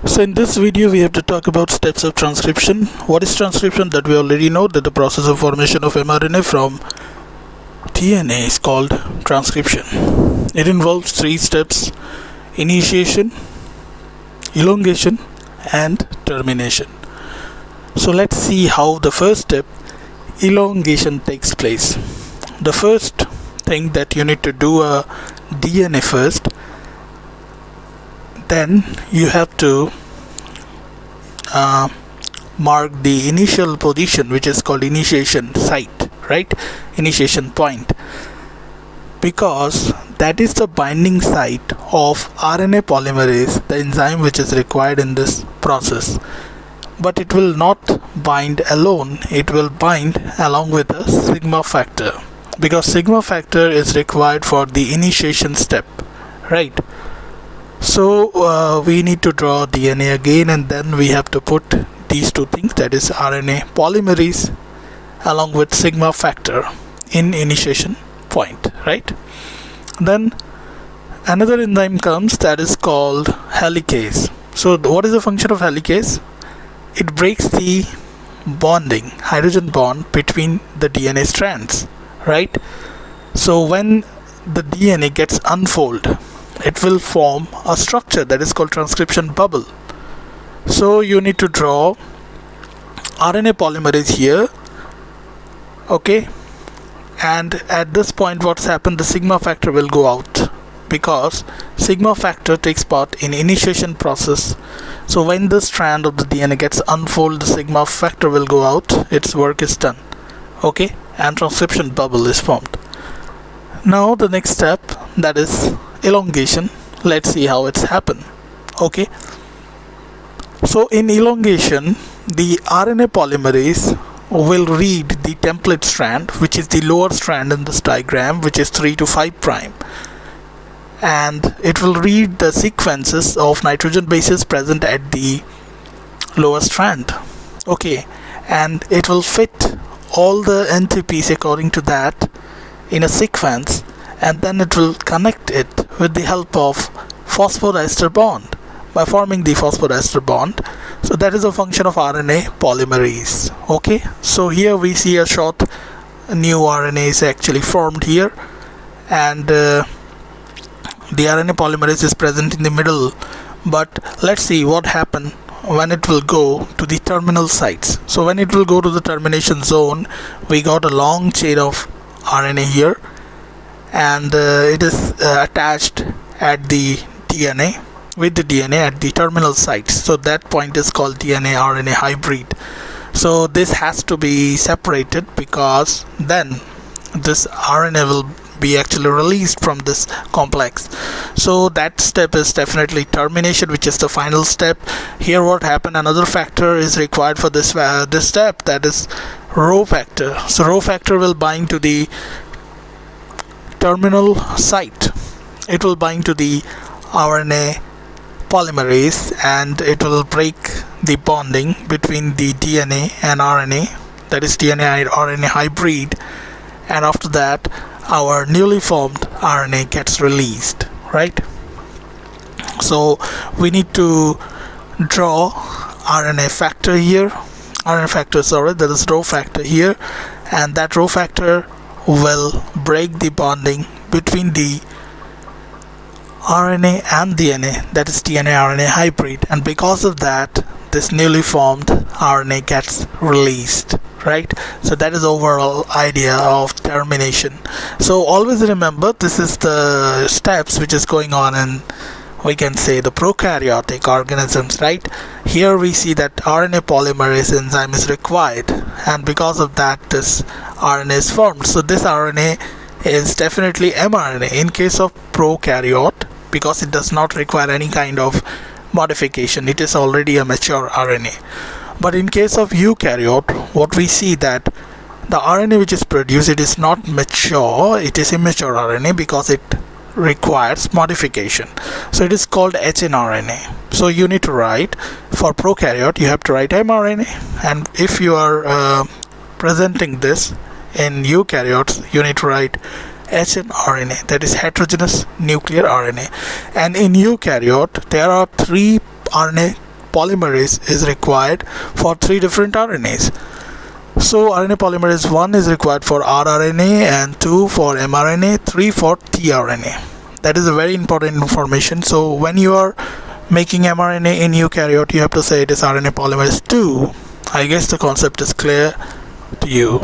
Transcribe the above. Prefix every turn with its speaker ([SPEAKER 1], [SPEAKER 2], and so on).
[SPEAKER 1] So in this video we have to talk about steps of transcription. What is transcription? That we already know, that the process of formation of mRNA from DNA is called transcription. It involves 3 steps: initiation, elongation and termination. So let's see how the first step, elongation, takes place. The first thing that you need to do a DNA first, then you have to mark the initial position, which is called initiation site, right? Initiation point, because that is the binding site of RNA polymerase, the enzyme which is required in this process. But it will not bind alone, it will bind along with a sigma factor, because sigma factor is required for the initiation step, right? So we need to draw DNA again, and then we have to put these 2 things, that is RNA polymerase along with sigma factor in initiation point, right? Then another enzyme comes, that is called helicase. So what is the function of helicase? It breaks the bonding, hydrogen bond between the DNA strands, right? So when the DNA gets unfolded, it will form a structure that is called transcription bubble. So you need to draw RNA polymerase here, okay? And at this point what's happened, the sigma factor will go out, because sigma factor takes part in initiation process. So when the strand of the DNA gets unfolded, the sigma factor will go out, its work is done, okay? And transcription bubble is formed. Now the next step, that is elongation. Let's see how it's happened, okay? So in elongation, the RNA polymerase will read the template strand, which is the lower strand in this diagram, which is 3 to 5 prime, and it will read the sequences of nitrogen bases present at the lower strand, okay? And it will fit all the NTPs according to that in a sequence, and then it will connect it with the help of phosphorester bond by forming the phosphorester bond. So that is a function of RNA polymerase, okay? So here we see a short new RNA is actually formed here, and the RNA polymerase is present in the middle. But let's see what happens when it will go to the terminal sites. So when it will go to the termination zone, we got a long chain of RNA here, and it is attached at the DNA, with the DNA at the terminal sites. So that point is called DNA RNA hybrid. So this has to be separated, because then this RNA will be actually released from this complex. So that step is definitely termination, which is the final step. Here what happened, another factor is required for this step, that is rho factor. So rho factor will bind to the terminal site, it will bind to the RNA polymerase, and it will break the bonding between the DNA and RNA, that is DNA RNA hybrid, and after that our newly formed RNA gets released, right? So we need to draw RNA factor here, that is rho factor here, and that rho factor will break the bonding between the RNA and DNA, that is DNA RNA hybrid, and because of that this newly formed RNA gets released, right? So that is overall idea of termination. So always remember, this is the steps which is going on in, we can say, the prokaryotic organisms, right? Here we see that RNA polymerase enzyme is required, and because of that this RNA is formed. So this RNA is definitely mRNA in case of prokaryote, because it does not require any kind of modification, it is already a mature RNA. But in case of eukaryote, what we see that the RNA which is produced, it is not mature, it is immature RNA, because it requires modification. So it is called hnRNA. So you need to write, for prokaryote you have to write mRNA, and if you are presenting this in eukaryotes, you need to write hnRNA, that is heterogeneous nuclear RNA. And in eukaryote there are 3 RNA polymerase is required for 3 different RNAs. So RNA polymerase 1 is required for rRNA, and 2 for mRNA, 3 for tRNA. That is a very important information. So when you are making mRNA in eukaryote, you have to say it is RNA polymerase 2. I guess the concept is clear to you.